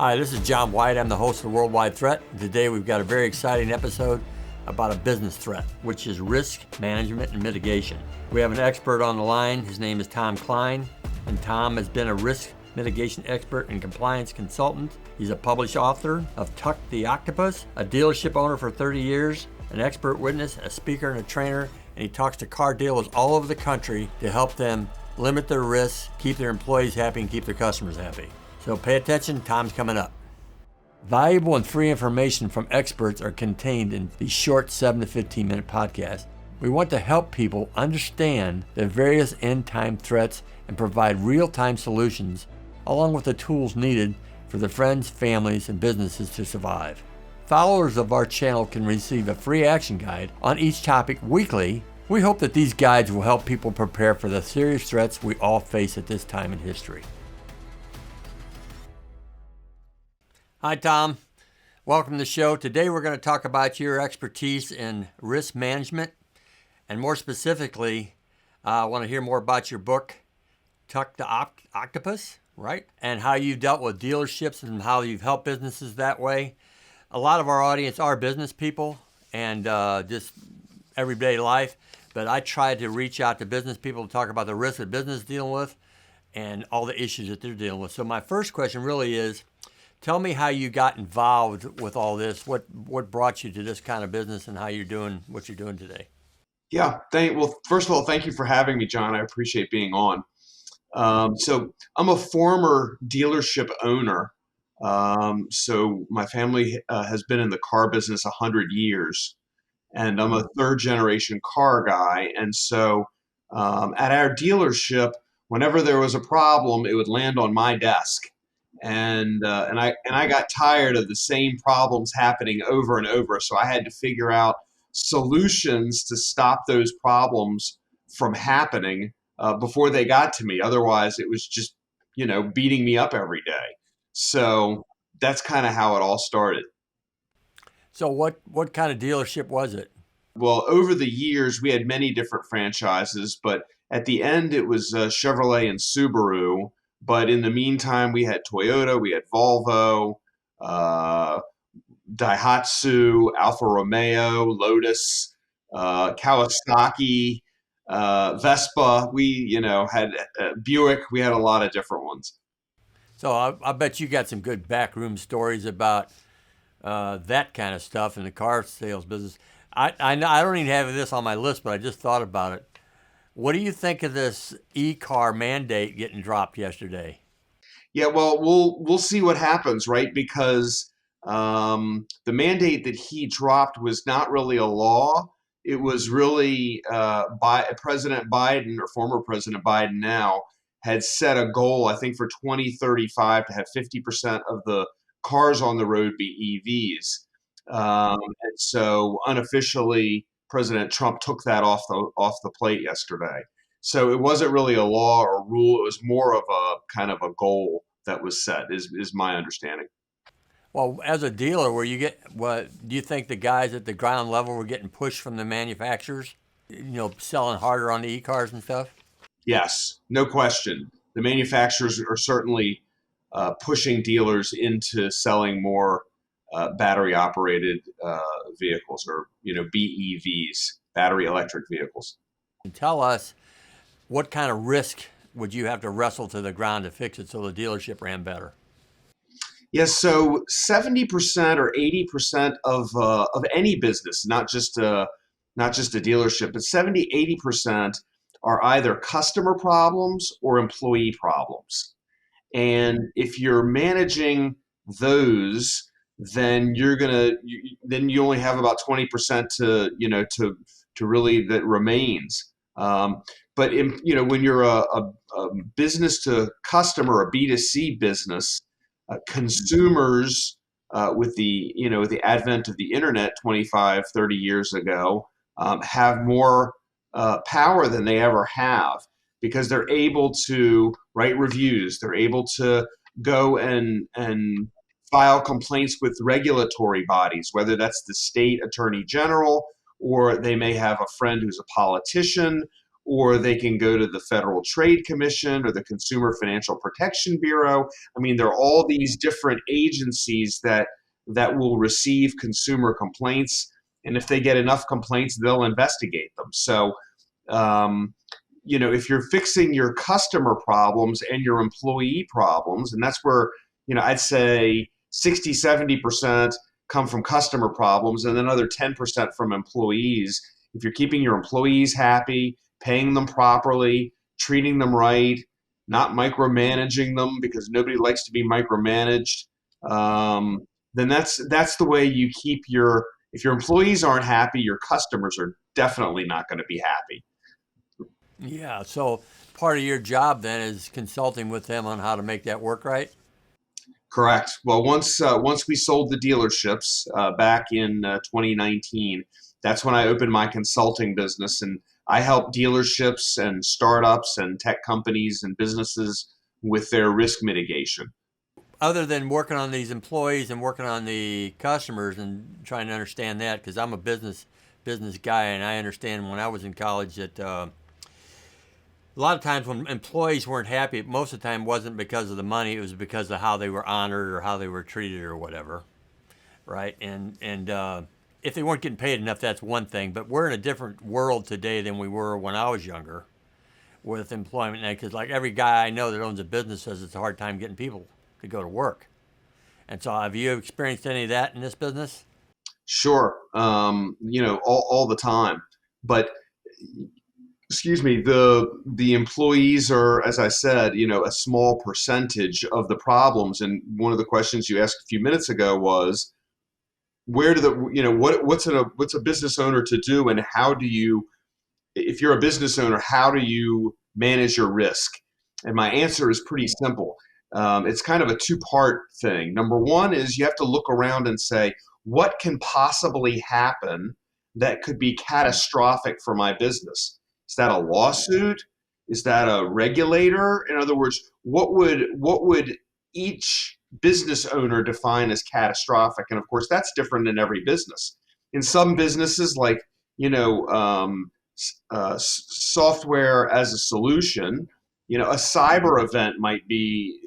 Hi, this is John White. I'm the host of Worldwide Threat. Today we've got a very exciting episode about a business threat, which is risk management and mitigation. We have an expert on the line. His name is Tom Kline, and Tom has been a risk mitigation expert and compliance consultant. He's a published author of Tuck the Octopus, a dealership owner for 30 years, an expert witness, a speaker, and a trainer, and he talks to car dealers all over the country to help them limit their risks, keep their employees happy, and keep their customers happy. So pay attention, Tom's coming up. Valuable and free information from experts are contained in these short 7 to 15 minute podcasts. We want to help people understand the various end-time threats and provide real-time solutions along with the tools needed for their friends, families, and businesses to survive. Followers of our channel can receive a free action guide on each topic weekly. We hope that these guides will help people prepare for the serious threats we all face at this time in history. Hi, Tom. Welcome to the show. Today we're going to talk about your expertise in risk management, and more specifically, I want to hear more about your book, Tuck the Octopus, right? And how you've dealt with dealerships and how you've helped businesses that way. A lot of our audience are business people and just everyday life, but I try to reach out to business people to talk about the risks that business is dealing with and all the issues that they're dealing with. So my first question really is, tell me how you got involved with all this. What brought you to this kind of business and how you're doing what you're doing today? Yeah, well, first of all, thank you for having me, John. I appreciate being on. So I'm a former dealership owner. So my family has been in the car business 100 years, and I'm a third generation car guy. And so at our dealership, whenever there was a problem, it would land on my desk. And I got tired of the same problems happening over and over. So I had to figure out solutions to stop those problems from happening before they got to me. Otherwise, it was just beating me up every day. So that's kind of how it all started. So what kind of dealership was it? Well, over the years, we had many different franchises, but at the end, it was Chevrolet and Subaru. But in the meantime, we had Toyota, we had Volvo, uh, Daihatsu, Alfa Romeo, Lotus, Kawasaki, Vespa. We, had Buick. We had a lot of different ones. So I bet you got some good backroom stories about that kind of stuff in the car sales business. I don't even have this on my list, but I just thought about it. What do you think of this e-car mandate getting dropped yesterday? Yeah, well, we'll see what happens, right? Because the mandate that he dropped was not really a law. It was really by President Biden, or former President Biden now, had set a goal, I think, for 2035 to have 50% of the cars on the road be EVs. And so unofficially, President Trump took that off the plate yesterday. So it wasn't really a law or rule. It was more of a kind of a goal that was set, is my understanding. Well, as a dealer, do you think the guys at the ground level were getting pushed from the manufacturers, selling harder on the e-cars and stuff? Yes, no question. The manufacturers are certainly pushing dealers into selling more battery operated vehicles, or BEVs, battery electric vehicles. And tell us, what kind of risk would you have to wrestle to the ground to fix it so the dealership ran better? Yes, so 70% or 80% of any business, not just a dealership, but 70-80% are either customer problems or employee problems. And if you're managing those, then then you only have about 20% to really that remains. But when you're a business to customer, a B2C business, consumers, with the advent of the internet 25, 30 years ago, have more power than they ever have, because they're able to write reviews. They're able to go and file complaints with regulatory bodies, whether that's the state attorney general, or they may have a friend who's a politician, or they can go to the Federal Trade Commission or the Consumer Financial Protection Bureau. I mean, there are all these different agencies that will receive consumer complaints, and if they get enough complaints, they'll investigate them. So, um, if you're fixing your customer problems and your employee problems, and that's where, I'd say 60, 70% come from customer problems and then another 10% from employees. If you're keeping your employees happy, paying them properly, treating them right, not micromanaging them because nobody likes to be micromanaged, then that's the way you keep if your employees aren't happy, your customers are definitely not going to be happy. Yeah. So part of your job then is consulting with them on how to make that work right. Correct. Well, once we sold the dealerships back in 2019, that's when I opened my consulting business, and I help dealerships and startups and tech companies and businesses with their risk mitigation. Other than working on these employees and working on the customers and trying to understand that, because I'm a business guy and I understand when I was in college that a lot of times when employees weren't happy, most of the time wasn't because of the money, it was because of how they were honored or how they were treated or whatever, right? And if they weren't getting paid enough, that's one thing. But we're in a different world today than we were when I was younger with employment, because like every guy I know that owns a business says it's a hard time getting people to go to work. And so, have you experienced any of that in this business? Sure, all the time. But excuse me, the employees are, as I said, a small percentage of the problems. And one of the questions you asked a few minutes ago was, where do the what's a business owner to do, and how do you, if you're a business owner, how do you manage your risk? And my answer is pretty simple. It's kind of a two-part thing. Number one is you have to look around and say, what can possibly happen that could be catastrophic for my business? Is that a lawsuit? Is that a regulator? In other words, what would each business owner define as catastrophic? And of course, that's different in every business. In some businesses, like you know, software as a solution, a cyber event might be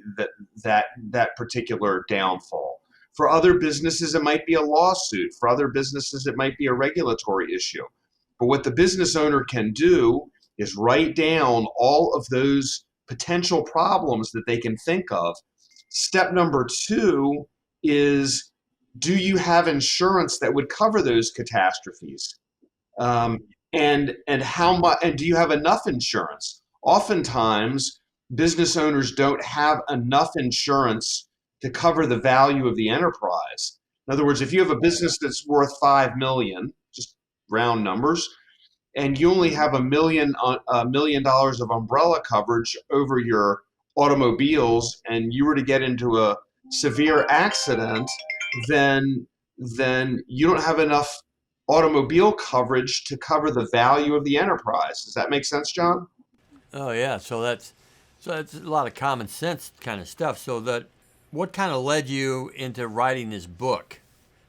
that particular downfall. For other businesses, it might be a lawsuit. For other businesses, it might be a regulatory issue. But what the business owner can do is write down all of those potential problems that they can think of. Step number two is, do you have insurance that would cover those catastrophes? um, and how much, and do you have enough insurance? Oftentimes business owners don't have enough insurance to cover the value of the enterprise. In other words, if you have a business that's worth 5 million, just round numbers, and you only have $1 million of umbrella coverage over your automobiles, and you were to get into a severe accident, then you don't have enough automobile coverage to cover the value of the enterprise. Does that make sense, John? Oh yeah, so that's a lot of common sense kind of stuff. So that what kind of led you into writing this book?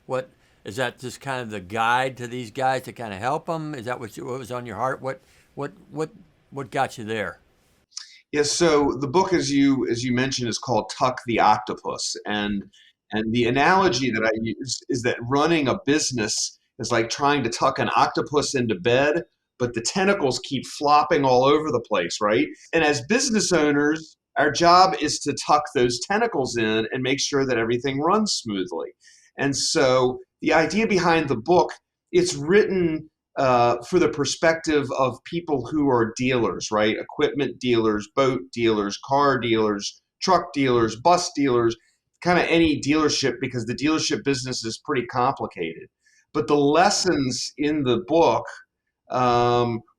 What is that? Just kind of the guide to these guys to kind of help them? Is that what was on your heart? What got you there? Yes. So the book, as you mentioned, is called Tuck the Octopus, and the analogy that I use is that running a business is like trying to tuck an octopus into bed, but the tentacles keep flopping all over the place, right? And as business owners, our job is to tuck those tentacles in and make sure that everything runs smoothly. And so the idea behind the book, it's written for the perspective of people who are dealers, right? Equipment dealers, boat dealers, car dealers, truck dealers, bus dealers, kind of any dealership, because the dealership business is pretty complicated. But the lessons in the book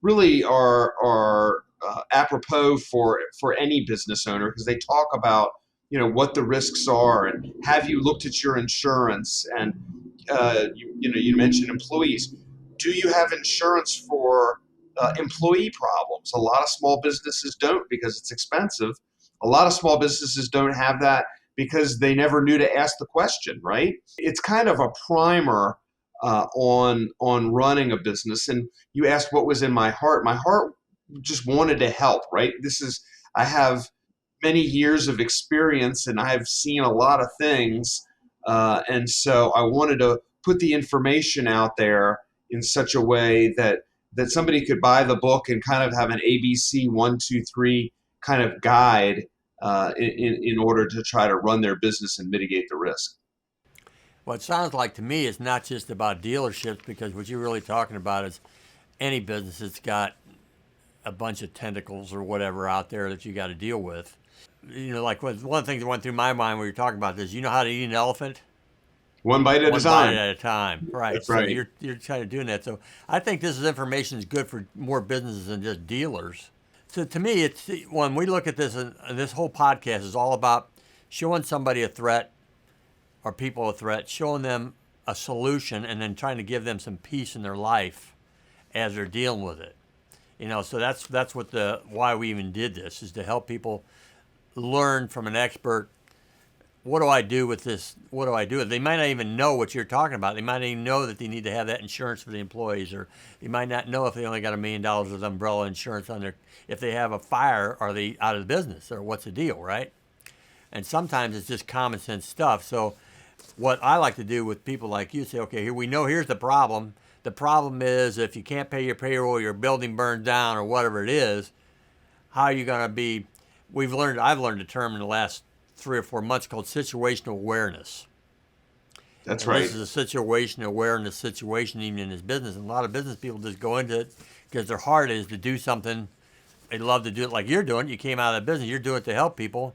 really are apropos for any business owner, because they talk about what the risks are, and have you looked at your insurance, and you mentioned employees. Do you have insurance for employee problems? A lot of small businesses don't, because it's expensive. A lot of small businesses don't have that because they never knew to ask the question, right? It's kind of a primer on running a business. And you asked what was in my heart. My heart just wanted to help, right? I have many years of experience and I've seen a lot of things. And so I wanted to put the information out there in such a way that somebody could buy the book and kind of have an ABC 1, 2, 3 kind of guide in order to try to run their business and mitigate the risk. Well, it sounds like to me it's not just about dealerships, because what you're really talking about is any business that's got a bunch of tentacles or whatever out there that you got to deal with. Like one of the things that went through my mind when you were talking about this, you know how to eat an elephant? One bite at a One bite time. at a time, right? That's So right. you're kind of doing that. So I think this information is good for more businesses than just dealers. So to me, it's when we look at this, and this whole podcast is all about showing somebody a threat or people a threat, showing them a solution, and then trying to give them some peace in their life as they're dealing with it. So that's what the why we even did this, is to help people learn from an expert. What do I do with this? What do I do? They might not even know what you're talking about. They might not even know that they need to have that insurance for the employees, or they might not know if they only got $1 million of umbrella insurance on their. If they have a fire, are they out of the business, or what's the deal, right? And sometimes it's just common sense stuff. So, what I like to do with people like you, say, okay, here we know here's the problem. The problem is if you can't pay your payroll, your building burns down, or whatever it is. How are you going to be? I've learned a term in the last 3 or 4 months called situational awareness. That's And right. this is a situational awareness situation even in this business. And a lot of business people just go into it because their heart is to do something. They love to do it like you're doing. You came out of that business. You're doing it to help people.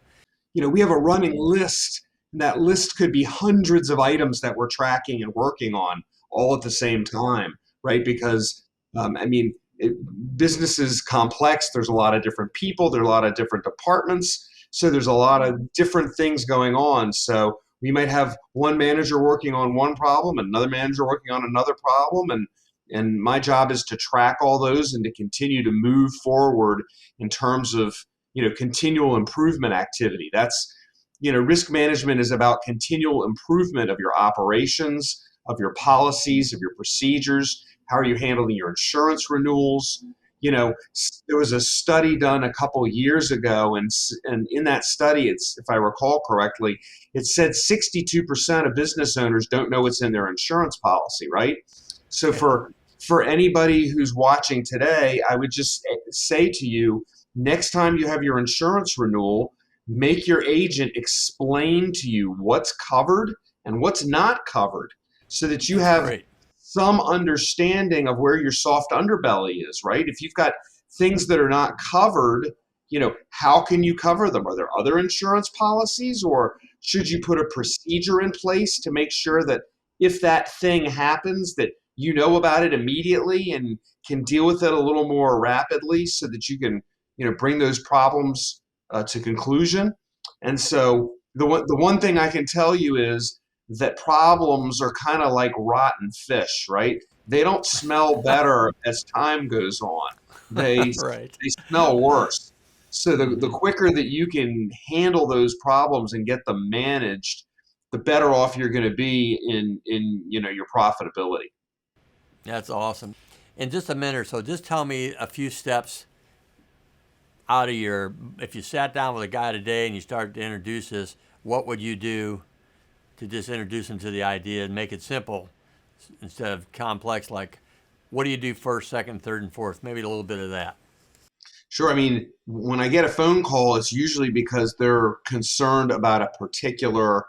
We have a running list, and that list could be hundreds of items that we're tracking and working on all at the same time, right? Because I mean, business is complex. There's a lot of different people. There's a lot of different departments. So there's a lot of different things going on. So we might have one manager working on one problem, another manager working on another problem, and my job is to track all those and to continue to move forward in terms of continual improvement activity. That's risk management is about continual improvement of your operations, of your policies, of your procedures. How are you handling your insurance renewals? There was a study done a couple of years ago, and in that study, if I recall correctly, it said 62% of business owners don't know what's in their insurance policy, right? So Yeah. for anybody who's watching today, I would just say to you, next time you have your insurance renewal, make your agent explain to you what's covered and what's not covered so that you That's have great. some understanding of where your soft underbelly is, right? If you've got things that are not covered, how can you cover them? Are there other insurance policies, or should you put a procedure in place to make sure that if that thing happens, that you know about it immediately and can deal with it a little more rapidly so that you can, bring those problems to conclusion? And so the one thing I can tell you is that problems are kind of like rotten fish, right? They don't smell better as time goes on. They Right. they smell worse. So the Hmm. quicker that you can handle those problems and get them managed, the better off you're going to be in your profitability. That's awesome. In just a minute or so, just tell me a few steps out of your. If you sat down with a guy today and you started to introduce this, what would you do to just introduce him to the idea and make it simple instead of complex? Like, what do you do first, second, third, and fourth? Maybe a little bit of that. Sure. I mean, when I get a phone call, it's usually because they're concerned about a particular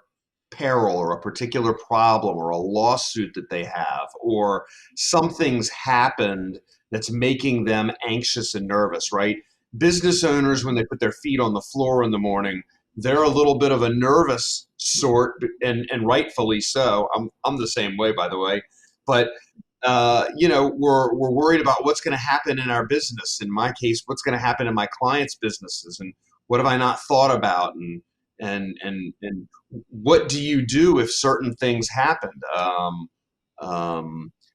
peril or a particular problem or a lawsuit that they have, or something's happened that's making them anxious and nervous, right? Business owners, when they put their feet on the floor in the morning, they're a little bit of a nervous sort, and rightfully so. I'm the same way, by the way. But we're worried about what's going to happen in our business. In my case, what's going to happen in my clients' businesses, and what have I not thought about, and what do you do if certain things happened? I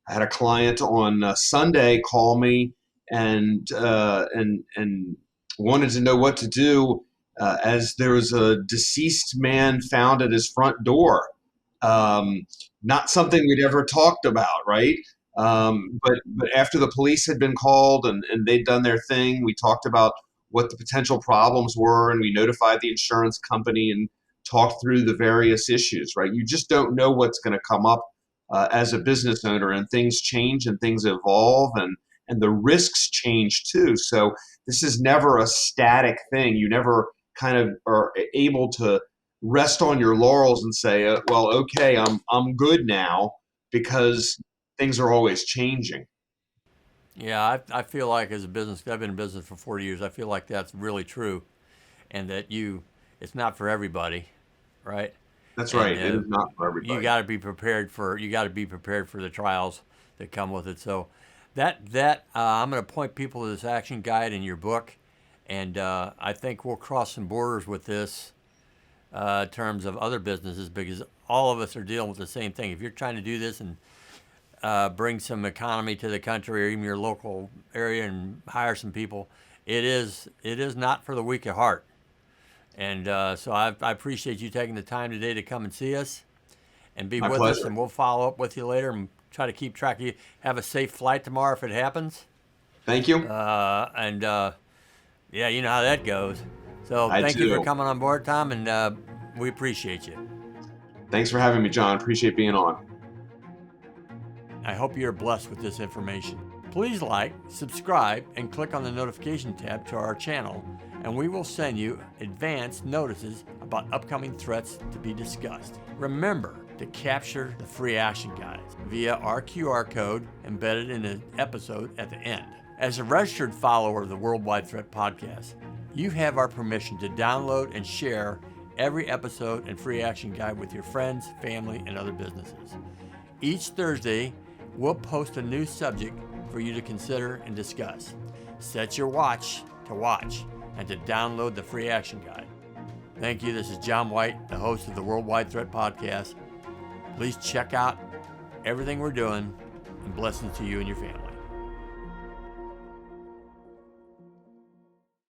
had a client on Sunday call me and wanted to know what to do as there was a deceased man found at his front door. Um, Not something we'd ever talked about, right? But after the police had been called and they'd done their thing, we talked about what the potential problems were, and we notified the insurance company and talked through the various issues. Right? You just don't know what's going to come up as a business owner, and things change and things evolve, and the risks change too. So this is never a static thing. You never kind of are able to rest on your laurels and say, well, okay, I'm good now, because things are always changing. Yeah, I feel like as a business, I've been in business for 40 years. I feel like that's really true, and that it's not for everybody, right? That's right. And It is not for you everybody. got to be prepared for the trials that come with it. So that I'm going to point people to this action guide in your book, and I think we'll cross some borders with this in terms of other businesses, because all of us are dealing with the same thing. If you're trying to do this and bring some economy to the country or even your local area and hire some people, it is not for the weak of heart. And so I appreciate you taking the time today to come and see us and be My with us, pleasure. and we'll follow up with you later and try to keep track of you. Have a safe flight tomorrow if it happens. Thank you. And yeah, you know how that goes. So I thank you for do. coming on board, Tom, and we appreciate you. Thanks for having me, John. Appreciate being on. I hope you're blessed with this information. Please like, subscribe, and click on the notification tab to our channel, and we will send you advance notices about upcoming threats to be discussed. Remember to capture the free action guides via our QR code embedded in the episode at the end. As a registered follower of the Worldwide Threat Podcast, you have our permission to download and share every episode and free action guide with your friends, family, and other businesses. Each Thursday, we'll post a new subject for you to consider and discuss. Set your watch to watch and to download the free action guide. Thank you. This is John White, the host of the Worldwide Threat Podcast. Please check out everything we're doing, and blessings to you and your family.